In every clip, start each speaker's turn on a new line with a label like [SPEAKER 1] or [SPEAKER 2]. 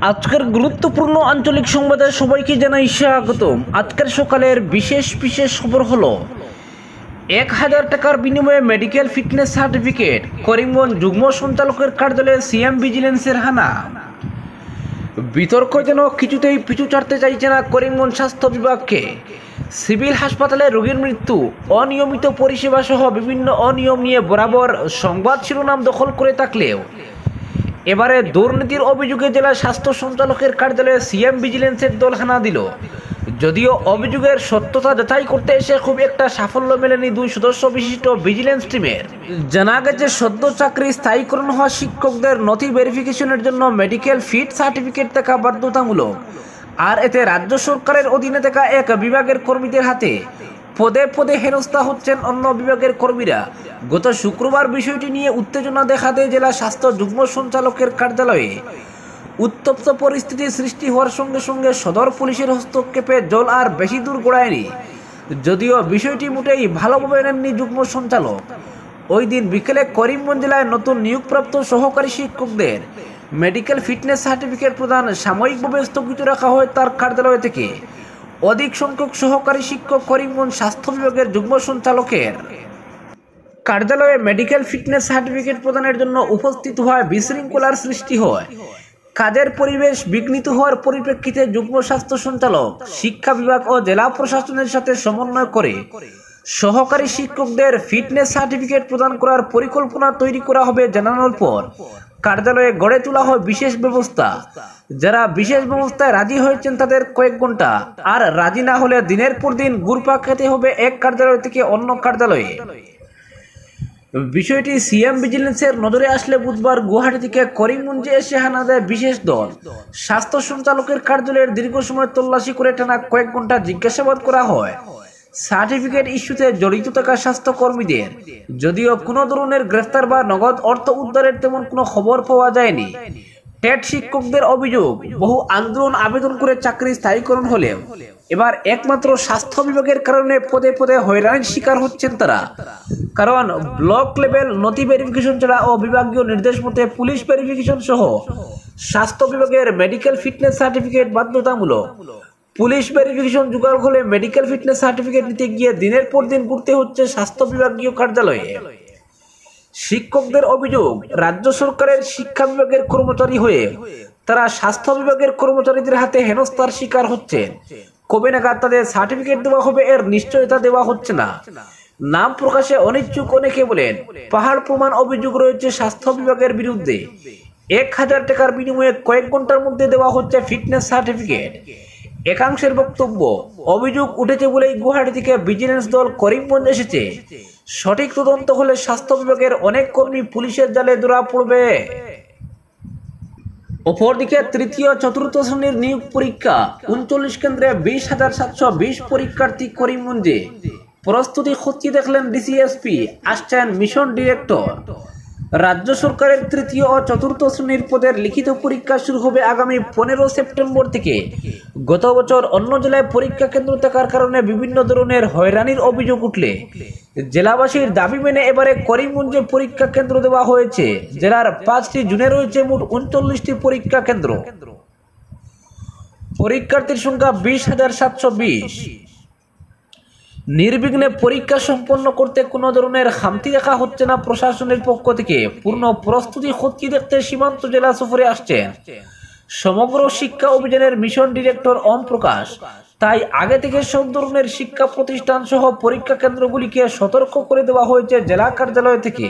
[SPEAKER 1] আজকের গুরুত্বপূর্ণ আঞ্চলিক সংবাদে সবাইকে জানাই স্বাগতম। আজকের সকালের বিশেষ খবর হলো 1000 টাকার বিনিময়ে মেডিকেল ফিটনেস সার্টিফিকেট, করিমগঞ্জ যুগ্ম সঞ্চালকের কার্যালয়ে সিএম ভিজিলেন্সের হানা। বিতর্ক যেন কিছুতেই পিছু ছাড়তে চাইছে না করিমগঞ্জ স্বাস্থ্য বিভাগকে। সিভিল হাসপাতালে রোগীর মৃত্যু, অনিয়মিত পরিষেবা সহ বিভিন্ন অনিয়ম নিয়ে বরাবর সংবাদ শিরোনাম দখল করে থাকলেও এবারে দুর্নীতির অভিযোগে জেলা স্বাস্থ্য সঞ্চালকের কার্যালয়ে সিএম ভিজিলেন্সের দল হানা দিল। যদিও অভিযোগের সত্যতা যাচাই করতে এসে খুব একটা সাফল্য মেলেনি 2 সদস্য বিশিষ্ট ভিজিলেন্স টিমের। জানা গেছে সদ্য চাকরি স্থায়ীকরণ হওয়া শিক্ষকদের নথি ভেরিফিকেশনের জন্য মেডিকেল ফিট সার্টিফিকেট থাকা বাধ্যতামূলক, আর এতে রাজ্য সরকারের অধীনে থাকা এক বিভাগের কর্মীদের হাতে পদে পদে হেনস্থা হচ্ছেন অন্য বিভাগের কর্মীরা। গত শুক্রবার বিষয়টি নিয়ে উত্তেজনা দেখা দেয় জেলা স্বাস্থ্য যুগ্ম সঞ্চালকের কার্যালয়ে। উত্তপ্ত পরিস্থিতি সৃষ্টি হওয়ার সঙ্গে সঙ্গে সদর পুলিশের হস্তক্ষেপে জল আর বেশি দূর গড়ায়নি। যদিও বিষয়টি মোটেই ভালোভাবে নেননি যুগ্ম সঞ্চালক। ওই দিন বিকেলে করিমগঞ্জ জেলায় নতুন নিয়োগপ্রাপ্ত সহকারী শিক্ষকদের মেডিকেল ফিটনেস সার্টিফিকেট প্রদান সাময়িকভাবে স্থগিত রাখা হয় তার কার্যালয় থেকে। অধিক সংখ্যক সহকারী শিক্ষক করিমগঞ্জ স্বাস্থ্য বিভাগের যুগ্ম সঞ্চালকের কার্যালয়ে মেডিকেল ফিটনেস সার্টিফিকেট প্রদানের জন্য উপস্থিত হওয়ায় বিশৃঙ্খলার সৃষ্টি হয়। কাজের পরিবেশ বিঘ্নিত হওয়ার পরিপ্রেক্ষিতে যুগ্ম স্বাস্থ্য সঞ্চালক শিক্ষা বিভাগ ও জেলা প্রশাসনের সাথে সমন্বয় করে সহকারী শিক্ষকদের ফিটনেস সার্টিফিকেট প্রদান করার পরিকল্পনা তৈরি করা হবে জানানোর পর কার্যালয়ে গড়ে তোলা হয় বিশেষ ব্যবস্থা। যারা বিশেষ ব্যবস্থায় রাজি হয়েছেন তাদের কয়েক ঘন্টা, আর রাজি না হলে দিনের পর দিন ঘুরপা খেতে হবে এক কার্যালয় থেকে অন্য কার্যালয়ে। বিষয়টি সিএম ভিজিলেন্সের নজরে আসলে বুধবার গুয়াহাটি থেকে করিমগঞ্জে এসে হানা দেয় বিশেষ দল। স্বাস্থ্য সঞ্চালকের কার্যালয়ের দীর্ঘ সময় তল্লাশি করে টানা কয়েক ঘন্টা জিজ্ঞাসাবাদ করা হয় সার্টিফিকেট ইস্যুতে জড়িত থাকা স্বাস্থ্যকর্মীদের। যদিও কোনো ধরনের গ্রেফতার বা নগদ অর্থ উদ্ধারের তেমন কোনো খবর পাওয়া যায়নি। টেট শিক্ষকদের অভিযোগ, বহু আন্দোলন আবেদন করে চাকরি স্থায়ীকরণ হলেও এবার একমাত্র স্বাস্থ্য বিভাগের কারণে পদে পদে হয়রানির শিকার হচ্ছেন তারা। কারণ ব্লক লেভেল নথি ভেরিফিকেশন ছাড়া ও বিভাগীয় নির্দেশ মতে পুলিশ ভেরিফিকেশন সহ স্বাস্থ্য বিভাগের মেডিকেল ফিটনেস সার্টিফিকেট বাধ্যতামূলক। পুলিশ ভেরিফিকেশন জোগাড় হলে মেডিকেল ফিটনেস সার্টিফিকেট নিতে গিয়ে দিনের পর দিন ঘুরতে হচ্ছে স্বাস্থ্য বিভাগীয় কার্যালয়ে। শিক্ষকদের অভিযোগ, রাজ্য সরকারের শিক্ষা বিভাগের কর্মচারী হয়ে তারা স্বাস্থ্য বিভাগের কর্মচারীদের হাতে হেনস্থার শিকার হচ্ছেন। কবে নাগাদ তাদের সার্টিফিকেট দেওয়া হবে এর নিশ্চয়তা দেওয়া হচ্ছে না। নাম প্রকাশে অনিচ্ছুক অনেকে বলেন, পাহাড় প্রমাণ অভিযোগ রয়েছে স্বাস্থ্য বিভাগের বিরুদ্ধে। 1000 টাকার বিনিময়ে কয়েক ঘন্টার মধ্যে দেওয়া হচ্ছে ফিটনেস সার্টিফিকেট। একাংশের বক্তব্য, অভিযোগ উঠেছে বলেই গুয়াহাটি থেকে ভিজিলেন্স দল করিমগঞ্জ এসেছে। সঠিক তদন্ত হলে স্বাস্থ্য বিভাগের অনেক কর্মী পুলিশের জালে ধরা পড়বে। অপরদিকে তৃতীয় চতুর্থ শ্রেণীর নিয়োগ পরীক্ষা 39 কেন্দ্রে 20,720 পরীক্ষার্থী করিমগঞ্জে। প্রস্তুতি খতিয়ে দেখলেন ডিসিএসপি, আসছেন মিশন ডিরেক্টর। রাজ্য সরকারের তৃতীয় ও চতুর্থ শ্রেণীর পদের লিখিত পরীক্ষা শুরু হবে আগামী 15 সেপ্টেম্বর থেকে। গত বছর অন্য জেলায় পরীক্ষা কেন্দ্র থাকার কারণে বিভিন্ন ধরনের হয়রানির অভিযোগ উঠলে জেলাবাসীর দাবি মেনে এবারে করিমগঞ্জে পরীক্ষা কেন্দ্র দেওয়া হয়েছে। জেলার 5টি জোনে রয়েছে মোট 39টি পরীক্ষা কেন্দ্র। পরীক্ষার্থীর সংখ্যা 20,720। নির্বিঘ্নে পরীক্ষা সম্পন্ন করতে কোনো ধরনের খামতি রাখা হচ্ছে না প্রশাসনের পক্ষ থেকে। পূর্ণ প্রস্তুতি খতিয়ে দেখতে সীমান্ত জেলা সফরে আসছেন সমগ্র শিক্ষা অভিযানের মিশন ডিরেক্টর ওম প্রকাশ। তাই আগে থেকে সব ধরনের শিক্ষা প্রতিষ্ঠান সহ পরীক্ষা কেন্দ্রগুলিকে সতর্ক করে দেওয়া হয়েছে জেলা কার্যালয় থেকে।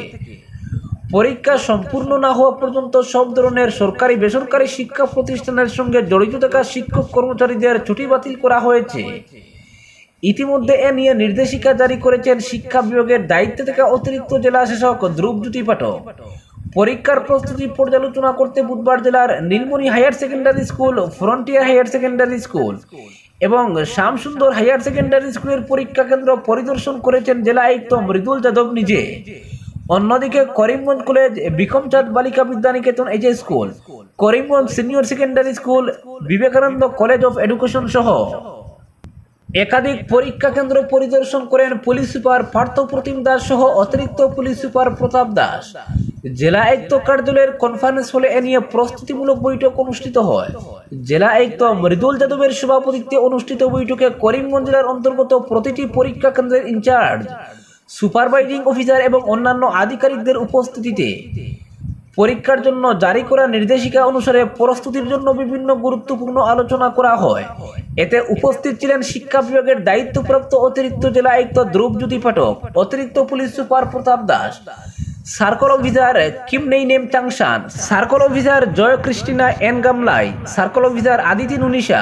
[SPEAKER 1] পরীক্ষা সম্পূর্ণ না হওয়া পর্যন্ত সব ধরনের সরকারি বেসরকারি শিক্ষা প্রতিষ্ঠানের সঙ্গে জড়িত থাকা শিক্ষক কর্মচারীদের ছুটি বাতিল করা হয়েছে। ইতিমধ্যে এ নিয়ে নির্দেশিকা জারি করেছেন শিক্ষা বিভাগের দায়িত্বে থাকা অতিরিক্ত জেলা শাসক ধ্রুবজ্যোতি পাঠক। পরীক্ষার প্রস্তুতি পর্যালোচনা করতে বুধবার জেলার Nilmoni higher secondary school, Frontier higher secondary school এবং শ্যামসুন্দর হায়ার সেকেন্ডারি স্কুলের পরীক্ষা কেন্দ্র পরিদর্শন করেছেন জেলা আয়ুক্ত মৃদুল যাদব নিজে। অন্যদিকে করিমগঞ্জ কলেজ, বিকমচাঁদ বালিকা Vidyaniketan HS school, Karimganj senior secondary school, Vivekananda college of education সহ একাধিক পরীক্ষা কেন্দ্র পরিদর্শন করেন পুলিশ সুপার পার্থ প্রতিম দাস সহ অতিরিক্ত পুলিশ সুপার প্রতাপ দাস। জেলা আয়ুক্ত কার্যালয়ের কনফারেন্স হলে এ নিয়ে প্রস্তুতিমূলক বৈঠক অনুষ্ঠিত হয়। জেলা আয়ুক্ত মৃদুল যাদবের সভাপতিত্বে অনুষ্ঠিত বৈঠকে করিমগঞ্জ জেলার অন্তর্গত প্রতিটি পরীক্ষা কেন্দ্রের ইনচার্জ, সুপারভাইজিং অফিসার এবং অন্যান্য আধিকারিকদের উপস্থিতিতে পরীক্ষার জন্য জারি করা নির্দেশিকা অনুসারে প্রস্তুতির জন্য বিভিন্ন গুরুত্বপূর্ণ আলোচনা করা হয়। এতে উপস্থিত ছিলেন শিক্ষা বিভাগের দায়িত্বপ্রাপ্ত অতিরিক্ত জেলা আয়ুক্ত ধ্রুবজ্যোতি পাঠক, অতিরিক্ত police super Pratap Das, circle officer Kimnei Nem Changshan, circle officer Joy Christina N Gamlai, circle officer Aditi Nunisha,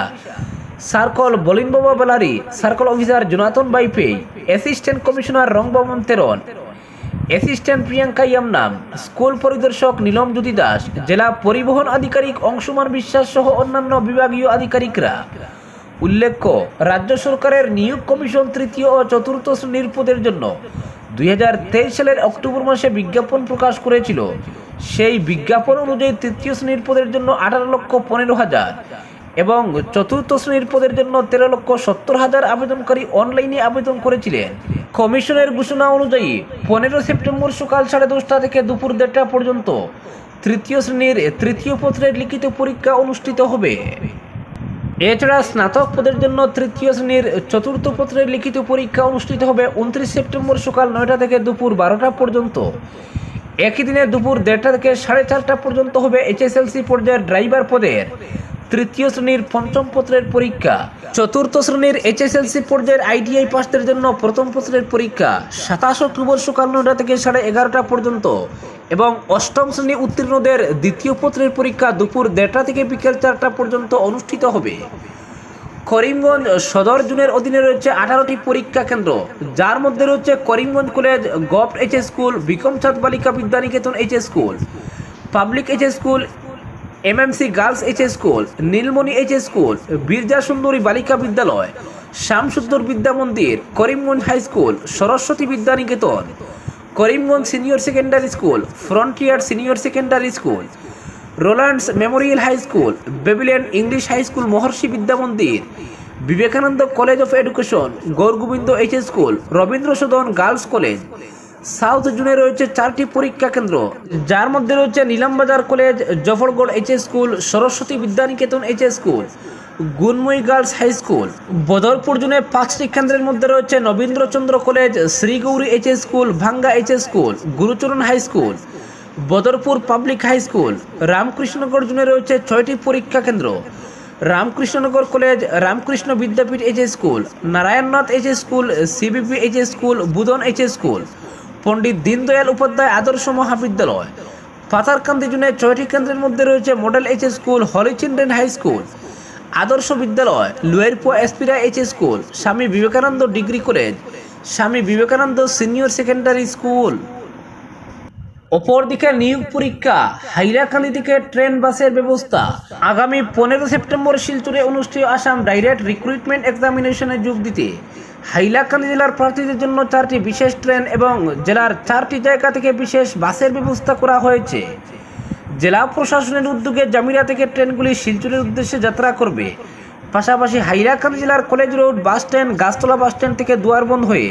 [SPEAKER 1] circle Bolin Baba Belari, circle officer Jonathan Baipei, assistant commissioner Rongbaman Teron, assistant Priyanka Yamnam, school পরিদর্শক নীলম জ্যোতি দাস, জেলা পরিবহন আধিকারিক অংশুমান বিশ্বাস সহ অন্যান্য বিভাগীয় আধিকারিকরা। উল্লেখ্য, রাজ্য সরকারের নিয়োগ কমিশন তৃতীয় ও চতুর্থ শ্রেণীর পদের জন্য 2023 সালের অক্টোবর মাসে বিজ্ঞাপন প্রকাশ করেছিল। সেই বিজ্ঞাপন অনুযায়ী তৃতীয় শ্রেণীর পদের জন্য 18,15,000 এবং চতুর্থ শ্রেণীর পদের জন্য 13,70,000 আবেদনকারী অনলাইনে আবেদন করেছিলেন। কমিশনের ঘোষণা অনুযায়ী 15 সেপ্টেম্বর সকাল 10:30 থেকে দুপুর 1:30 পর্যন্ত তৃতীয় শ্রেণীর তৃতীয় পত্রের লিখিত পরীক্ষা অনুষ্ঠিত হবে। এছাড়া স্নাতক পদের জন্য তৃতীয় শ্রেণীর চতুর্থ পত্রের লিখিত পরীক্ষা অনুষ্ঠিত হবে 29 সেপ্টেম্বর সকাল 9টা থেকে দুপুর 12টা পর্যন্ত। একই দিনে দুপুর 1:30 থেকে 4:30 পর্যন্ত হবে HSLC পর্যায়ের ড্রাইভার পদের তৃতীয় শ্রেণীর পঞ্চম পত্রের পরীক্ষা। চতুর্থ শ্রেণীর HSLC পর্যায়ের ITI পাসদের জন্য প্রথম পত্রের পরীক্ষা 27 অক্টোবর সকাল 9টা থেকে 11:30 পর্যন্ত এবং অষ্টম শ্রেণী উত্তীর্ণদের দ্বিতীয় পত্রের পরীক্ষা দুপুর 1:30 থেকে বিকেল 4টা পর্যন্ত অনুষ্ঠিত হবে। করিমগঞ্জ সদর জোনের অধীনে রয়েছে 18টি পরীক্ষা কেন্দ্র, যার মধ্যে রয়েছে Karimganj college, govt H school, Bikramchand Balika Vidyaniketan H school, public H school, MMC girls H school, Nilmoni H school, Birja Sundari Balika Vidyalaya, Shyamsundar Vidya Mandir, Karimganj high school, Saraswati Vidyaniketan, Karimganj senior secondary school, frontier senior secondary school, Rowlands memorial high school, বেবিলিয়ান English high school, Maharshi Vidya Mandir, Vivekananda college of education, Gourgobinda H school, Rabindra Sadan girls college. South জোনে রয়েছে 4টি পরীক্ষা কেন্দ্র, যার মধ্যে রয়েছে Nilambazar college, Jafargarh H school, Saraswati Vidyaniketan H school, Gunamayee girls high school. Badarpur জোনে 5টি কেন্দ্রের মধ্যে রয়েছে Nabindrachandra college, Shrigouri H school, Bhanga H school, Gurucharan high school, Badarpur public high school. Ramkrishnanagar জোনে রয়েছে 6টি পরীক্ষা কেন্দ্র, Ramkrishnanagar college, Ramkrishna Vidyapith H school, Narayannath H school, CBP H school, Budhan H school, Pandit Deendayal Upadhyay Adarsh Mahavidyalaya. Patharkandi জোনে 6টি কেন্দ্রের মধ্যে রয়েছে মডেল এইচ স্কুল, হলি চিলড্রেন হাই স্কুল, আদর্শ বিদ্যালয়, লুয়েরপুয়া এসপিরা H school, Swami Vivekananda degree college, Swami Vivekananda senior secondary school. অপরদিকে নিয়োগ পরীক্ষা, হাইলাকান্দি থেকে ট্রেন বাসের ব্যবস্থা। আগামী 15 সেপ্টেম্বর শিলচরে অনুষ্ঠেয় আসাম ডাইরেক্ট রিক্রুটমেন্ট এক্সামিনেশনে যোগ দিতে হাইলাকান্দি জেলার প্রার্থীদের জন্য 4টি বিশেষ ট্রেন এবং জেলার 4টি জায়গা থেকে বিশেষ বাসের ব্যবস্থা করা হয়েছে। জেলা প্রশাসনের উদ্যোগে জামিরা থেকে ট্রেনগুলি শিলচরের উদ্দেশ্যে যাত্রা করবে। পাশাপাশি হাইলাকান্দি জেলার college road bus stand, Gachhtala bus stand থেকে দুয়ারবন্দ হয়ে,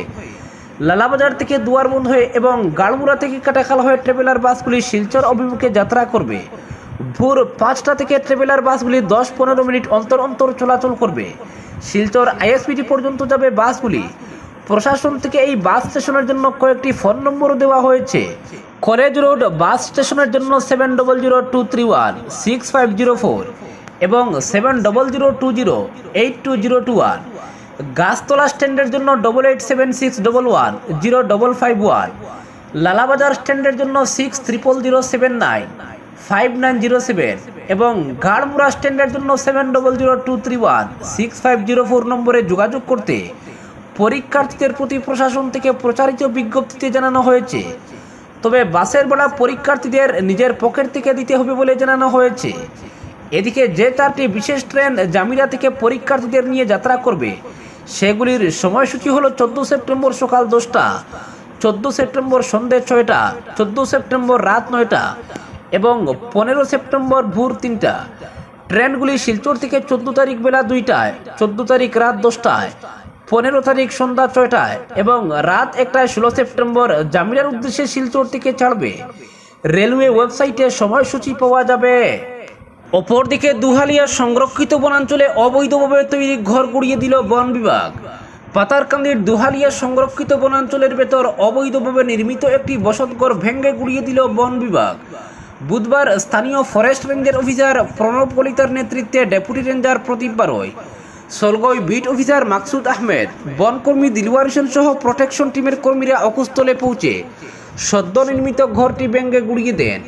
[SPEAKER 1] লালাবাজার থেকে দুয়ারবন্দ হয়ে এবং গাড়মুড়া থেকে কাটাখাল হয়ে ট্রাভেলার বাসগুলি শিলচর অভিমুখে যাত্রা করবে। ভোর 5টা থেকে ট্রাভেলার বাসগুলি 10-15 মিনিট অন্তর অন্তর চলাচল করবে। শিলচর ISBT পর্যন্ত যাবে বাসগুলি। প্রশাসন থেকে এই বাস স্টেশনের জন্য কয়েকটি ফোন নম্বরও দেওয়া হয়েছে। কলেজ রোড বাস স্টেশনের জন্য 7002316504 এবং 7002082021। গাছতলা স্ট্যান্ডের জন্য 8876110551। লালাবাজার স্ট্যান্ডের জন্য 6000795907 এবং গাড়মুড়া স্ট্যান্ডের জন্য 7002316504 নম্বরে যোগাযোগ করতে পরীক্ষার্থীদের প্রতি প্রশাসন থেকে প্রচারিত বিজ্ঞপ্তিতে জানানো হয়েছে। তবে বাসের ভাড়া পরীক্ষার্থীদের নিজের পকেট থেকে দিতে হবে বলে জানানো হয়েছে। এদিকে যে 4টি বিশেষ ট্রেন জামিরা থেকে পরীক্ষার্থীদের নিয়ে যাত্রা করবে সেগুলির সময়সূচি হলো 14 সেপ্টেম্বর সকাল 10টা, 14 সেপ্টেম্বর সন্ধ্যে 6টা, 14 সেপ্টেম্বর রাত 9টা এবং 15 সেপ্টেম্বর ভোর 3টা। ট্রেনগুলি শিলচর থেকে 14 তারিখ বেলা 2টায়, 14 তারিখ রাত 10টায়, 15 তারিখ সন্ধ্যা 6টায় এবং রাত 1টায় 16 সেপ্টেম্বর জামিরার উদ্দেশ্যে শিলচর থেকে ছাড়বে। রেলওয়ে ওয়েবসাইটে সময়সূচি পাওয়া যাবে। অপরদিকে দুহালিয়ার সংরক্ষিত বনাঞ্চলে অবৈধভাবে তৈরি ঘর গুড়িয়ে দিল বন বিভাগ। পাতারকান্দির দুহালিয়া সংরক্ষিত বনাঞ্চলের ভেতর অবৈধভাবে নির্মিত একটি বসতঘর ভেঙে গুড়িয়ে দিল বন বিভাগ। বুধবার স্থানীয় ফরেস্ট রেঞ্জের অফিসার প্রণব কলিতার নেতৃত্বে ডেপুটি রেঞ্জার প্রদীপ বারোই, সলগই বিট অফিসার মাকসুদ আহমেদ, বনকর্মী দিলওয়ার হোসেন সহ প্রোটেকশন টিমের কর্মীরা অকুস্থলে পৌঁছে সদ্য নির্মিত ঘরটি ভেঙে গুড়িয়ে দেন।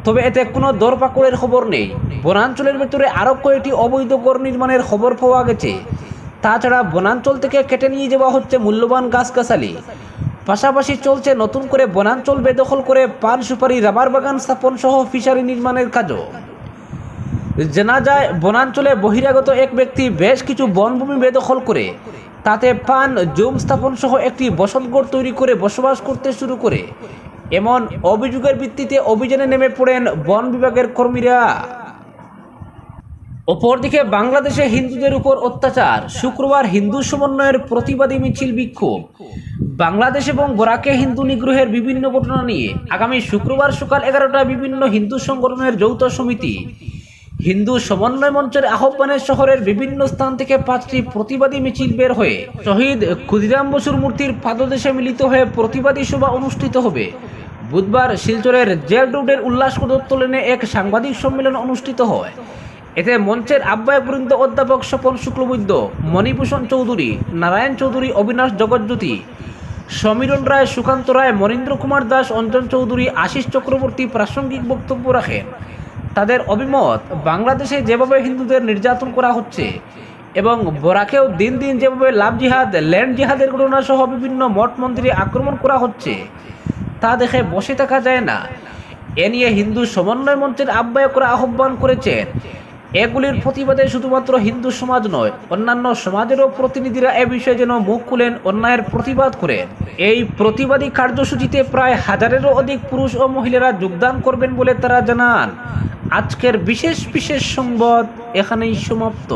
[SPEAKER 1] তবে এতে কোনো দরপাকড়ের খবর নেই। বনাঞ্চলের ভেতরে আরও কয়েকটি অবৈধ ঘর নির্মাণের খবর পাওয়া গেছে। তাছাড়া বনাঞ্চল থেকে কেটে নিয়ে যাওয়া হচ্ছে মূল্যবান গাছগাছালি। পাশাপাশি চলছে নতুন করে বনাঞ্চল বেদখল করে পান সুপারি, রাবার বাগান স্থাপন সহ ফিশারি নির্মাণের কাজও। জানা যায়, বনাঞ্চলে বহিরাগত এক ব্যক্তি বেশ কিছু বনভূমি বেদখল করে তাতে পান জুম স্থাপন সহ একটি বসতঘর তৈরি করে বসবাস করতে শুরু করে। এমন অভিযোগের ভিত্তিতে অভিযানে নেমে পড়েন বন বিভাগের কর্মীরা। অপরদিকে বাংলাদেশে হিন্দুদের উপর অত্যাচার, শুক্রবার হিন্দু সমন্বয়ের প্রতিবাদী মিছিল বিক্ষোভ। বাংলাদেশ এবং বরাকে হিন্দু নিগ্রহের বিভিন্ন ঘটনা নিয়ে আগামী শুক্রবার সকাল 11টায় বিভিন্ন হিন্দু সংগঠনের যৌথ সমিতি হিন্দু সমন্বয় মঞ্চের আহ্বানে শহরের বিভিন্ন স্থান থেকে 5টি প্রতিবাদী মিছিল বের হয়ে শহীদ ক্ষুদিরাম বসুর মূর্তির পাদদেশে মিলিত হয়ে প্রতিবাদী সভা অনুষ্ঠিত হবে। বুধবার শিলচরের জেল রোডের উল্লাস উত্তোলনে এক সাংবাদিক সম্মেলন অনুষ্ঠিত হয়। এতে মঞ্চের আহ্বায়কবৃন্দ অধ্যাপক স্বপন শুক্লবৈদ্য, মণিভূষণ চৌধুরী, নারায়ণ চৌধুরী, অবিনাশ জগজ্যোতি, সমীরণ রায়, সুকান্ত রায়, মনীন্দ্র কুমার দাস, অঞ্জন চৌধুরী, আশিস চক্রবর্তী প্রাসঙ্গিক বক্তব্য রাখেন। তাদের অভিমত, বাংলাদেশে যেভাবে হিন্দুদের নির্যাতন করা হচ্ছে এবং বরাকেও দিন দিন যেভাবে লাভ জিহাদ, ল্যান্ড জিহাদের ঘটনা সহ বিভিন্ন মঠ মন্দিরে আক্রমণ করা হচ্ছে তা দেখে বসে থাকা যায় না। এ নিয়ে হিন্দু সমন্বয় মঞ্চের আহ্বায়করা আহ্বান করেছেন, এগুলির প্রতিবাদে শুধুমাত্র হিন্দু সমাজ নয়, অন্যান্য সমাজেরও প্রতিনিধিরা এ বিষয়ে যেন মুখ খুলেন, অন্যায়ের প্রতিবাদ করেন। এই প্রতিবাদী কার্যসূচিতে প্রায় 1000-এরও অধিক পুরুষ ও মহিলারা যোগদান করবেন বলে তারা জানান। আজকের বিশেষ সংবাদ এখানেই সমাপ্ত।